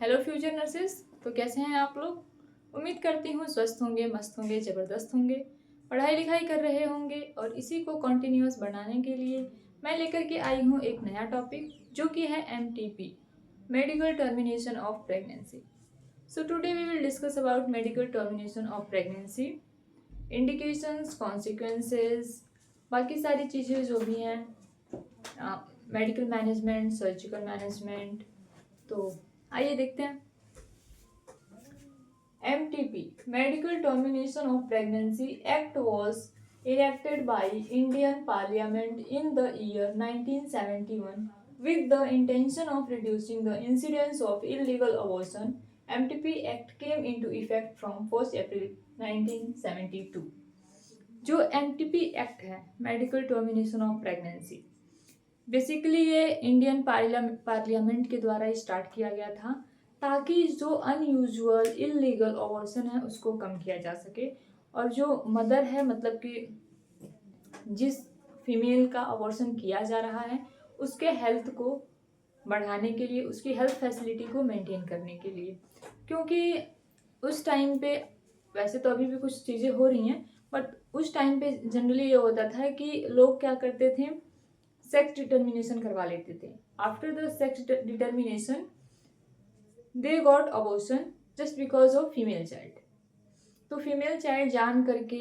Hello future nurses. तो कैसे हैं आप लोग। उम्मीद करती हूँ स्वस्थ होंगे, मस्त होंगे, ज़बरदस्त होंगे, पढ़ाई लिखाई कर रहे होंगे और इसी को कॉन्टिन्यूस बढ़ाने के लिए मैं लेकर के आई हूँ एक नया टॉपिक जो कि है MTP, medical termination of pregnancy. So today we will discuss about medical termination of pregnancy, indications, consequences, बाकी सारी चीज़ें जो भी हैं, मेडिकल मैनेजमेंट, सर्जिकल मैनेजमेंट। तो आइए देखते हैं। MTP, Medical Termination of Pregnancy Act was enacted by Indian Parliament in the year 1971 with the intention of reducing the incidence of illegal abortion. MTP Act came into effect from 1st April 1972. जो MTP Act है, medical termination of pregnancy, basically ये Indian parliament के द्वारा start किया गया था ताकि जो अनयूजुअल इलीगल अबॉर्शन है उसको कम किया जा सके और जो मदर है, मतलब कि जिस फीमेल का अबॉर्शन किया जा रहा है, उसके हेल्थ को बढ़ाने के लिए, उसकी हेल्थ फैसिलिटी को मेंटेन करने के लिए। क्योंकि उस टाइम पे, वैसे तो अभी भी कुछ चीज़ें हो रही हैं, बट उस टाइम पे जनरली ये होता था कि लोग क्या करते थे, सेक्स डिटर्मिनेशन करवा लेते थे। After the sex determination they got abortion just because of female child. तो फीमेल चाइल्ड जान करके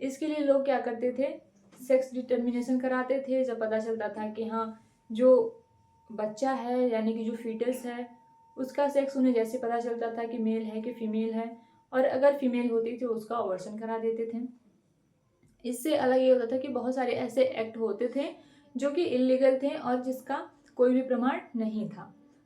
इसके लिए लोग क्या करते थे, सेक्स डिटर्मिनेशन कराते थे। जब पता चलता था कि हाँ, जो बच्चा है यानी कि जो फीटस है उसका सेक्स उन्हें जैसे पता चलता था कि मेल है कि फीमेल है, और अगर फीमेल होती थी उसका अबॉर्शन करा देते थे। इससे अलग ये होता था कि बहुत सारे ऐसे एक्ट होते थे जो कि इलीगल थे और जिसका कोई भी प्रमाण नहीं था।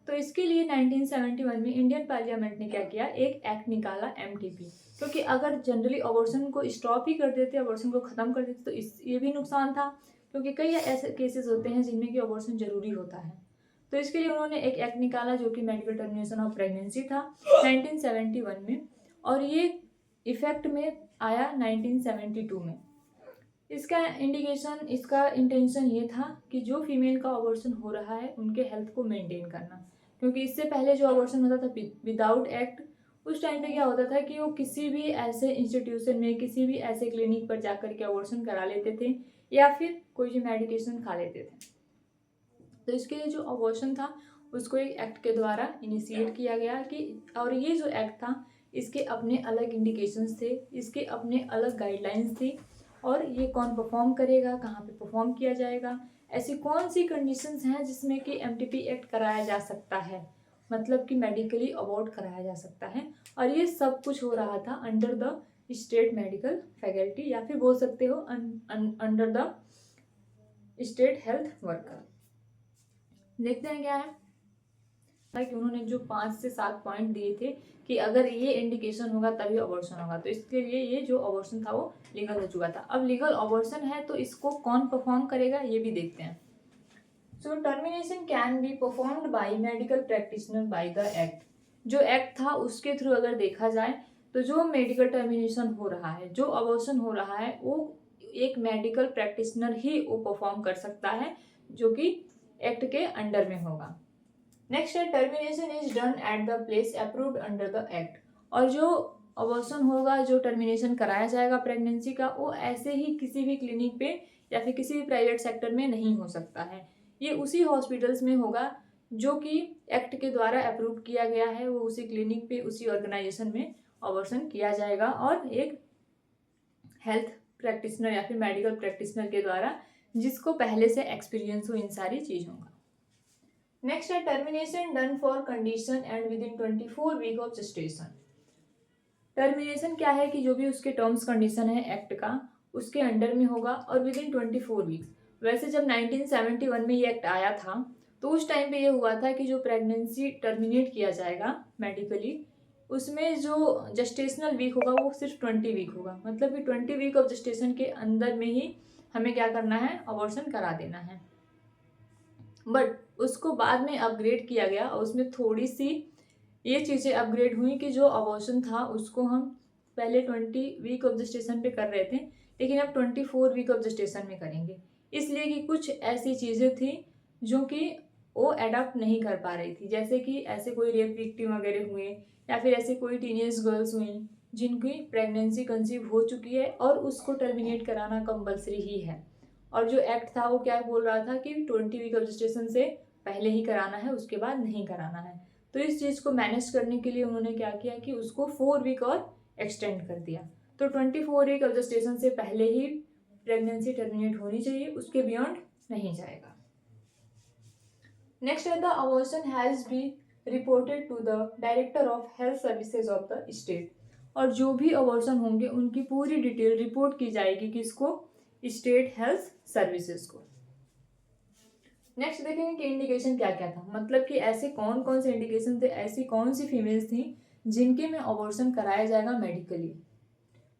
तो इसके लिए 1971 में इंडियन पार्लियामेंट ने क्या किया, एक एक्ट निकाला MTP। क्योंकि अगर जनरली अबॉर्शन को स्टॉप ही कर देते, अबॉर्शन को ख़त्म कर देते, तो ये भी नुकसान था, क्योंकि कई ऐसे केसेस होते हैं जिनमें कि अबॉर्शन ज़रूरी होता है। तो इसके लिए उन्होंने एक एक्ट निकाला जो कि मेडिकल टर्मिनेशन ऑफ प्रेगनेंसी था 1971 में, और ये इफेक्ट में आया 1972 में। इसका इंडिकेशन, इसका इंटेंशन ये था कि जो फीमेल का अबॉर्शन हो रहा है उनके हेल्थ को मेंटेन करना। क्योंकि इससे पहले जो अबॉर्शन होता था विदाउट एक्ट, उस टाइम पे क्या होता था कि वो किसी भी ऐसे इंस्टीट्यूशन में, किसी भी ऐसे क्लिनिक पर जाकर के अबॉर्शन करा लेते थे या फिर कोई भी मेडिकेशन खा लेते थे। तो इसके लिए जो अबॉर्शन था उसको एक एक्ट के द्वारा इनिशिएट किया गया कि, और ये जो एक्ट था इसके अपने अलग इंडिकेशंस थे, इसके अपने अलग गाइडलाइंस थी, और ये कौन परफॉर्म करेगा, कहाँ पे परफॉर्म किया जाएगा, ऐसी कौन सी कंडीशंस हैं जिसमें कि MTP एक्ट कराया जा सकता है, मतलब कि मेडिकली अबॉर्ट कराया जा सकता है। और ये सब कुछ हो रहा था under the state medical faculty, या फिर बोल सकते हो under the state health worker. देखते हैं क्या है कि उन्होंने जो 5 से 7 पॉइंट दिए थे कि अगर ये इंडिकेशन होगा तभी अबॉर्शन होगा, तो इसके लिए ये जो अबॉर्शन था वो लीगल हो चुका था। अब लीगल अबॉर्शन है तो इसको कौन परफॉर्म करेगा ये भी देखते हैं। So termination can be performed by medical practitioner by the act. जो एक्ट था उसके थ्रू अगर देखा जाए तो जो मेडिकल टर्मिनेशन हो रहा है, जो अबॉर्शन हो रहा है, वो एक मेडिकल प्रैक्टिशनर ही वो परफॉर्म कर सकता है, जो कि एक्ट के अंडर में होगा। नेक्स्ट है termination is done at the place approved under the act. और जो अबॉर्शन होगा, जो टर्मिनेशन कराया जाएगा प्रेगनेंसी का, वो ऐसे ही किसी भी क्लिनिक पे या फिर किसी भी प्राइवेट सेक्टर में नहीं हो सकता है। ये उसी हॉस्पिटल्स में होगा जो कि एक्ट के द्वारा अप्रूव किया गया है, वो उसी क्लिनिक पे, उसी ऑर्गेनाइजेशन में अबॉर्शन किया जाएगा, और एक हेल्थ प्रैक्टिशनर या फिर मेडिकल प्रैक्टिशनर के द्वारा, जिसको पहले से एक्सपीरियंस हो इन सारी चीज़ों का। नेक्स्ट है termination done for condition and within 24 week of gestation. Termination क्या है कि जो भी उसके टर्म्स कंडीशन है एक्ट का, उसके अंडर में होगा और विद इन 24 वीक्स। वैसे जब 1971 में ये एक्ट आया था तो उस टाइम पे ये हुआ था कि जो प्रेगनेंसी टर्मिनेट किया जाएगा मेडिकली, उसमें जो जेस्टेशनल वीक होगा वो सिर्फ 20 वीक होगा। मतलब कि 20 वीक ऑफ जेस्टेशन के अंदर में ही हमें क्या करना है, अबॉर्शन करा देना है। बट उसको बाद में अपग्रेड किया गया और उसमें थोड़ी सी ये चीज़ें अपग्रेड हुई कि जो अबॉर्शन था उसको हम पहले 20 वीक ऑफ जेस्टेशन पे कर रहे थे, लेकिन अब 24 वीक ऑफ जेस्टेशन में करेंगे। इसलिए कि कुछ ऐसी चीज़ें थी जो कि वो अडॉप्ट नहीं कर पा रही थी। जैसे कि ऐसे कोई रेप विक्टिम वगैरह हुए या फिर ऐसे कोई टीनेज गर्ल्स हुई जिनकी प्रेगनेंसी कंसीव हो चुकी है और उसको टर्मिनेट कराना कंपलसरी ही है। और जो एक्ट था वो क्या बोल रहा था कि 20 वीक ऑफ जेस्टेशन से पहले ही कराना है, उसके बाद नहीं कराना है। तो इस चीज़ को मैनेज करने के लिए उन्होंने क्या किया कि उसको 4 वीक और एक्सटेंड कर दिया। तो 24 वीक ऑफ जेस्टेशन से पहले ही प्रेगनेंसी टर्मिनेट होनी चाहिए, उसके बियॉन्ड नहीं जाएगा। नेक्स्ट है the abortion has be reported to the director of health services of the state. और जो भी अबॉर्शन होंगे उनकी पूरी डिटेल रिपोर्ट की जाएगी किसको? स्टेट हेल्थ सर्विसेज को। नेक्स्ट देखेंगे कि इंडिकेशन क्या क्या था, मतलब कि ऐसे कौन कौन से इंडिकेशन थे, ऐसी कौन सी फीमेल्स थी जिनके में अबॉर्शन कराया जाएगा मेडिकली।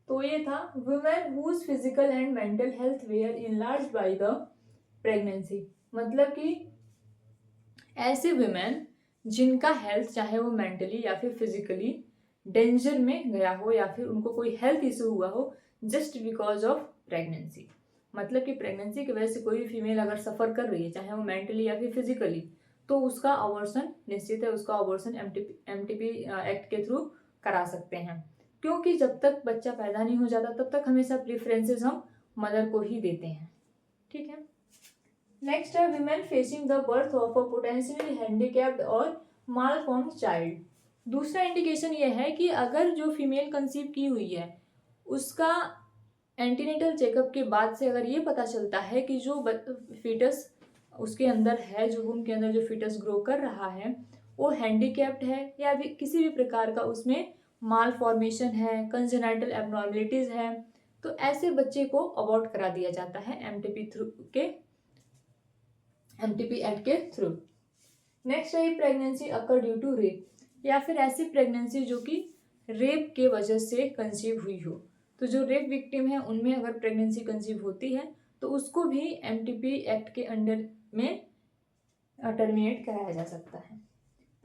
तो ये था women whose physical and mental health were enlarged by the pregnancy. मतलब कि ऐसे वुमेन जिनका हेल्थ चाहे वो मेंटली या फिर फिजिकली डेंजर में गया हो या फिर उनको कोई हेल्थ इशू हुआ हो जस्ट बिकॉज ऑफ प्रेगनेंसी। मतलब कि प्रेगनेंसी की वजह से कोई भी फीमेल अगर सफ़र कर रही है चाहे वो मेंटली या फिर फिजिकली, तो उसका अबॉर्शन निश्चित है, उसका अबॉर्शन एमटीपी एक्ट के थ्रू करा सकते हैं। क्योंकि जब तक बच्चा पैदा नहीं हो जाता तब तक हमेशा प्रेफरेंसेस हम मदर को ही देते हैं। ठीक है। नेक्स्ट है women facing the birth of a potentially handicapped और मालफॉर्म्ड चाइल्ड। दूसरा इंडिकेशन ये है कि अगर जो फीमेल कंसीव की हुई है उसका एंटीनेटल चेकअप के बाद से अगर ये पता चलता है कि जो फीटस उसके अंदर है, जो वूम के अंदर जो फीटस ग्रो कर रहा है वो हैंडीकैप्ड है या भी किसी भी प्रकार का उसमें माल फॉर्मेशन है, कंजेनाइटल एबनॉर्मलिटीज है, तो ऐसे बच्चे को अबॉर्ट करा दिया जाता है एमटीपी एक्ट के थ्रू। नेक्स्ट है pregnancy occur due to rape, या फिर ऐसी प्रेगनेंसी जो कि रेप के वजह से कंसीव हुई हो। तो जो रेप विक्टिम है उनमें अगर प्रेगनेंसी कंसीव होती है तो उसको भी एमटीपी एक्ट के अंडर में टर्मिनेट कराया जा सकता है।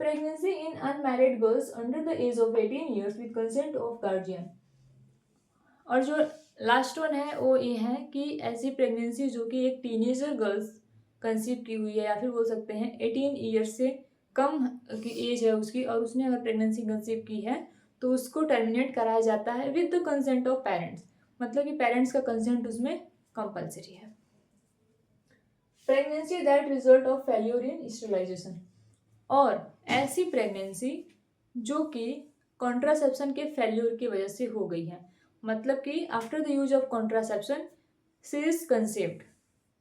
Pregnancy in unmarried girls under the age of 18 years with consent of guardian. और जो लास्ट वन है वो ये है कि ऐसी प्रेगनेंसी जो कि एक टीनेजर गर्ल्स कंसीव की हुई है या फिर बोल सकते हैं 18 ईयर्स से कम की एज है उसकी और उसने अगर प्रेगनेंसी कंसीव की है तो उसको टर्मिनेट कराया जाता है with the consent of parents. मतलब कि पेरेंट्स का कंसेंट उसमें कंपलसरी है। Pregnancy that result of failure in sterilisation, और ऐसी प्रेगनेंसी जो कि कॉन्ट्रासेप्शन के फेल्योर की वजह से हो गई है। मतलब कि after the use of contraception she is conceived.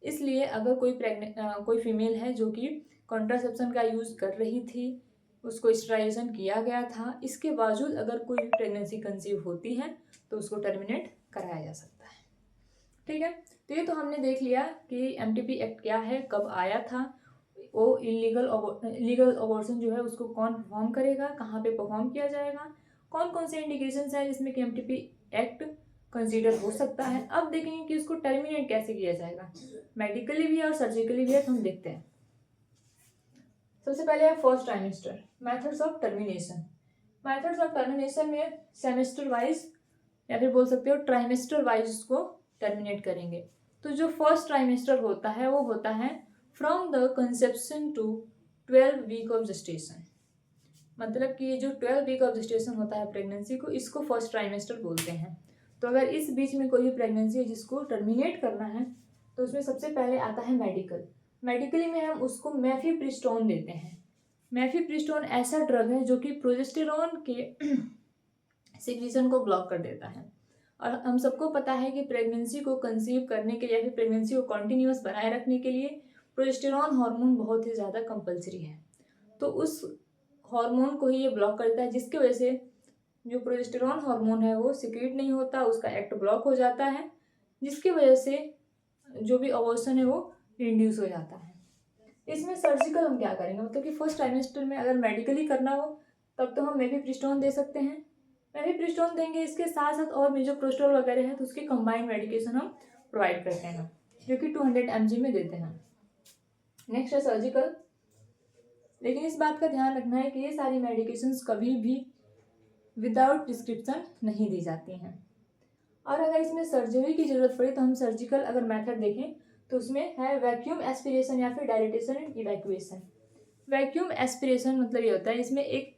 इसलिए अगर कोई फीमेल है जो कि कॉन्ट्रासेप्शन का यूज़ कर रही थी, उसको स्टरलाइजेशन किया गया था, इसके बावजूद अगर कोई भी प्रेगनेंसी कंसीव होती है तो उसको टर्मिनेट कराया जा सकता है। ठीक है, तो ये तो हमने देख लिया कि एमटीपी एक्ट क्या है, कब आया था, वो लीगल अबॉर्शन जो है उसको कौन परफॉर्म करेगा, कहाँ पे परफॉर्म किया जाएगा, कौन कौन से इंडिकेशंस हैं जिसमें कि एमटीपी एक्ट कंसीडर हो सकता है। अब देखेंगे कि उसको टर्मिनेट कैसे किया जाएगा, मेडिकली भी है और सर्जिकली भी है, तो हम देखते हैं। सबसे पहले है first trimester, methods of termination. Methods of termination में सेमेस्टर वाइज या फिर बोल सकते हो ट्राइमेस्टर वाइज उसको टर्मिनेट करेंगे। तो जो फर्स्ट ट्राइमेस्टर होता है वो होता है from the conception to 12 week of gestation. मतलब कि ये जो 12 वीक ऑफ जेस्टेशन होता है प्रेगनेंसी को, इसको फर्स्ट ट्राइमेस्टर बोलते हैं। तो अगर इस बीच में कोई भी प्रेगनेंसी है जिसको टर्मिनेट करना है तो उसमें सबसे पहले आता है मेडिकली में हम उसको मेफिप्रिस्टोन देते हैं। मेफिप्रिस्टोन ऐसा ड्रग है जो कि प्रोजेस्टेरॉन के सिक्रीशन को ब्लॉक कर देता है। और हम सबको पता है कि प्रेगनेंसी को कंसीव करने के लिए या फिर प्रेगनेंसी को कॉन्टिन्यूस बनाए रखने के लिए प्रोजेस्टेरॉन हार्मोन बहुत ही ज़्यादा कंपलसरी है। तो उस हार्मोन को ही ये ब्लॉक करता है, जिसकी वजह से जो प्रोजेस्टेरॉन हार्मोन है वो सिक्रीट नहीं होता, उसका एक्ट ब्लॉक हो जाता है, जिसकी वजह से जो भी अबॉर्शन है वो इंड्यूस हो जाता है। इसमें सर्जिकल हम क्या करेंगे, मतलब कि फर्स्ट ट्राइमेस्टर में अगर मेडिकली करना हो तब तो हम मेफिप्रिस्टोन दे सकते हैं, मेफिप्रिस्टोन देंगे। इसके साथ साथ और मिजोप्रोस्टोल वगैरह है तो उसकी कंबाइंड मेडिकेशन हम प्रोवाइड करते हैं जो कि 200 mg में देते हैं। नेक्स्ट है सर्जिकल। लेकिन इस बात का ध्यान रखना है कि ये सारी मेडिकेशंस कभी भी विदाउट प्रिस्क्रिप्शन नहीं दी जाती हैं। और अगर इसमें सर्जरी की ज़रूरत पड़े तो हम सर्जिकल अगर मेथड देखें तो उसमें है वैक्यूम एस्पिरेशन या फिर dilatation and evacuation. Vacuum aspiration मतलब ये होता है, इसमें एक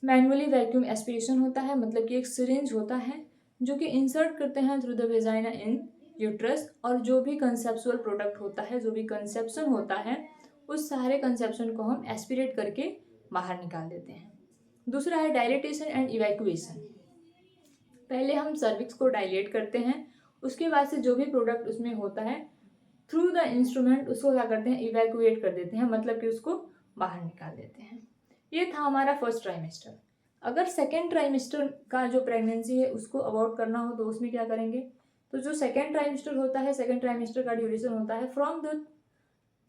मैनुअली वैक्यूम एस्पिरेशन होता है, मतलब कि एक सिरिंज होता है जो कि इंसर्ट करते हैं through the vagina in uterus, और जो भी कंसेप्चुअल प्रोडक्ट होता है, जो भी कंसेप्शन होता है, उस सारे कंसेप्शन को हम एस्पिरेट करके बाहर निकाल देते हैं। दूसरा है डायलेटेशन एंड इवैक्यूएशन। पहले हम सर्विक्स को डायलेट करते हैं, उसके बाद से जो भी प्रोडक्ट उसमें होता है थ्रू द इंस्ट्रूमेंट उसको क्या करते हैं, इवैक्यूएट कर देते हैं, मतलब कि उसको बाहर निकाल देते हैं। ये था हमारा फर्स्ट ट्राइमेस्टर। अगर सेकेंड ट्राइमेस्टर का जो प्रेगनेंसी है उसको अवॉइड करना हो तो उसमें क्या करेंगे, तो जो सेकेंड ट्राइमेस्टर होता है, सेकेंड ट्राइमेस्टर का ड्यूरेशन होता है from the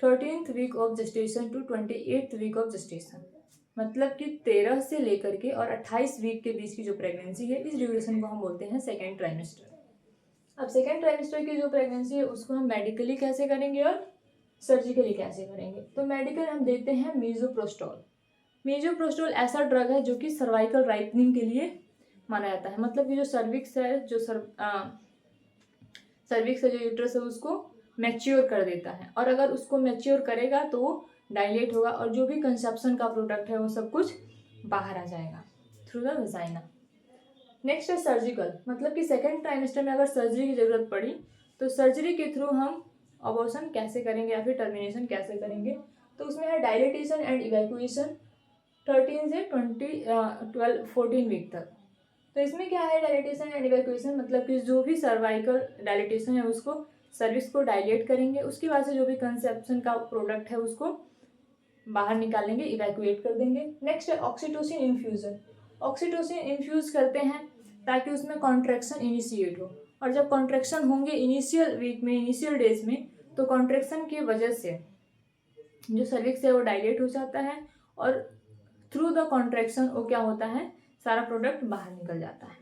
13th week of gestation to 28th week of gestation, मतलब कि 13 से लेकर के और 28 वीक के बीच की जो प्रेगनेंसी है, इस ड्यूरेशन को हम बोलते हैं सेकेंड ट्राइमेस्टर। अब सेकेंड ट्राइमेस्टर की जो प्रेगनेंसी है उसको हम मेडिकली कैसे करेंगे और सर्जिकली कैसे करेंगे। तो मेडिकल हम देते हैं मीजोप्रोस्टोल। मीजोप्रोस्टोल ऐसा ड्रग है जो कि सर्वाइकल राइपनिंग के लिए माना जाता है, मतलब कि जो सर्विक्स है, जो सर्विक्स है, जो यूट्रस है, उसको मैच्योर कर देता है, और अगर उसको मैच्योर करेगा तो वो डायलेट होगा और जो भी कंसेप्शन का प्रोडक्ट है वो सब कुछ बाहर आ जाएगा थ्रू द वेजाइना। नेक्स्ट है सर्जिकल, मतलब कि सेकेंड ट्राइमेस्टर में अगर सर्जरी की जरूरत पड़ी तो सर्जरी के थ्रू हम अबॉर्शन कैसे करेंगे या फिर टर्मिनेशन कैसे करेंगे। तो उसमें है डायलेटेशन एंड इवैक्यूएशन 13 से 14 वीक तक। तो इसमें क्या है डायलेटेशन एंड इवैक्यूएशन, मतलब कि जो भी सर्वाइकल डायलेटेशन है उसको सर्विक्स को डायलेट करेंगे, उसके बाद से जो भी कंसेप्शन का प्रोडक्ट है उसको बाहर निकालेंगे, इवैक्यूएट कर देंगे। नेक्स्ट है ऑक्सीटोसिन इन्फ्यूजन। ऑक्सीटोसिन इन्फ्यूज करते हैं ताकि उसमें कॉन्ट्रैक्शन इनिशिएट हो, और जब कॉन्ट्रैक्शन होंगे इनिशियल वीक में, इनिशियल डेज में, तो कॉन्ट्रैक्शन की वजह से जो सर्विक्स है वो डायलेट हो जाता है, और थ्रू द कॉन्ट्रैक्शन वो क्या होता है, सारा प्रोडक्ट बाहर निकल जाता है।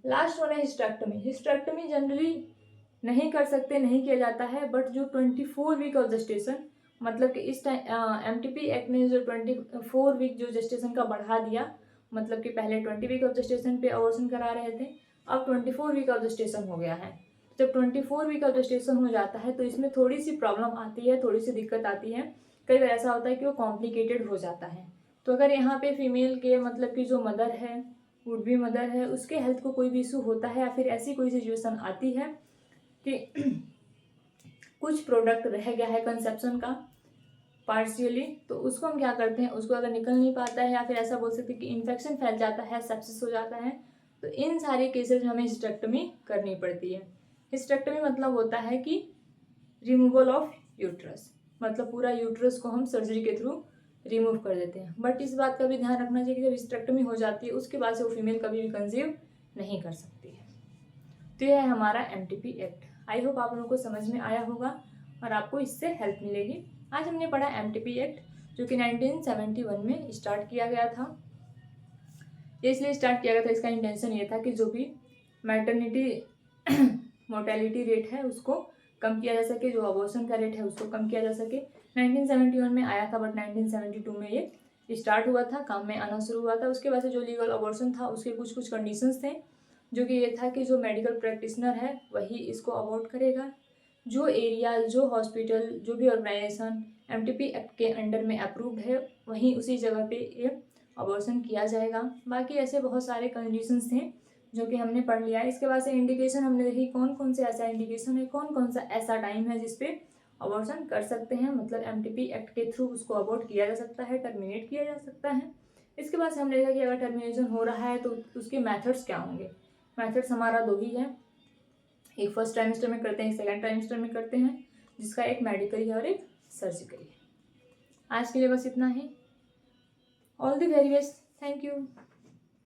लास्ट वन है हिस्टेक्टमी। हिस्टेक्टमी जनरली नहीं कर सकते, नहीं किया जाता है, बट जो 24 वीक ऑफ जेस्टेशन, मतलब कि इस टाइम एमटीपी एक्ट ने जो 24 वीक जो जेस्टेशन का बढ़ा दिया, मतलब कि पहले 20 वीक ऑफ जेस्टेशन पे अबॉर्शन करा रहे थे, अब 24 वीक ऑफ जेस्टेशन हो गया है। जब 24 वीक ऑफ जेस्टेशन हो जाता है तो इसमें थोड़ी सी प्रॉब्लम आती है, थोड़ी सी दिक्कत आती है। कई बार ऐसा होता है कि वो कॉम्प्लिकेटेड हो जाता है। तो अगर यहाँ पे फीमेल के मतलब कि जो मदर है, वुड बी मदर है, उसके हेल्थ को कोई भी इशू होता है या फिर ऐसी कोई सिचुएशन आती है कि कुछ प्रोडक्ट रह गया है कंसेप्शन का पार्शियली, तो उसको हम क्या करते हैं, उसको अगर निकल नहीं पाता है या फिर ऐसा बोल सकते हैं कि इन्फेक्शन फैल जाता है, सेप्सिस हो जाता है, तो इन सारे केसेस में हमें हिस्टेक्टमी करनी पड़ती है। हिस्टेक्टमी मतलब होता है कि रिमूवल ऑफ यूट्रस, मतलब पूरा यूट्रस को हम सर्जरी के थ्रू रिमूव कर देते हैं। बट इस बात का भी ध्यान रखना चाहिए कि जब हिस्टेक्टमी हो जाती है उसके बाद से वो फीमेल कभी भी कंसीव नहीं कर सकती है। तो यह है हमारा एमटीपी एक्ट। आई होप आप लोगों को समझ में आया होगा और आपको इससे हेल्प मिलेगी। आज हमने पढ़ा एमटीपी एक्ट जो कि 1971 में स्टार्ट किया गया था। ये इसलिए स्टार्ट किया गया था, इसका इंटेंशन ये था कि जो भी मैटरनिटी मोर्टेलिटी रेट है उसको कम किया जा सके, जो अबॉर्शन का रेट है उसको कम किया जा सके। 1971 में आया था, बट 1972 में ये स्टार्ट हुआ था, काम में आना शुरू हुआ था। उसके बाद से जो लीगल अबॉर्शन था उसके कुछ कुछ कंडीशंस थे, जो कि ये था कि जो मेडिकल प्रैक्टिशनर है वही इसको अवॉर्ड करेगा। जो एरिया, जो हॉस्पिटल, जो भी ऑर्गेनाइजेशन एमटीपी एक्ट के अंडर में अप्रूव्ड है वहीं उसी जगह पे ये अबॉर्शन किया जाएगा। बाकी ऐसे बहुत सारे कंडीशंस थे जो कि हमने पढ़ लिया है। इसके बाद से इंडिकेशन हमने देखी कौन कौन से ऐसा इंडिकेशन है, कौन कौन सा ऐसा टाइम है जिसपे अबॉर्शन कर सकते हैं, मतलब एमटीपी एक्ट के थ्रू उसको अबॉर्ट किया जा सकता है, टर्मिनेट किया जा सकता है। इसके बाद से हमने देखा कि अगर टर्मिनेशन हो रहा है तो उसके मेथड्स क्या होंगे। मेथड्स हमारा दो ही है, एक फर्स्ट ट्राइमेस्टर में करते हैं, एक सेकेंड ट्राइमेस्टर में करते हैं, जिसका एक मेडिकली है और एक सर्जिकली है। आज के लिए बस इतना ही। All the very best, thank you.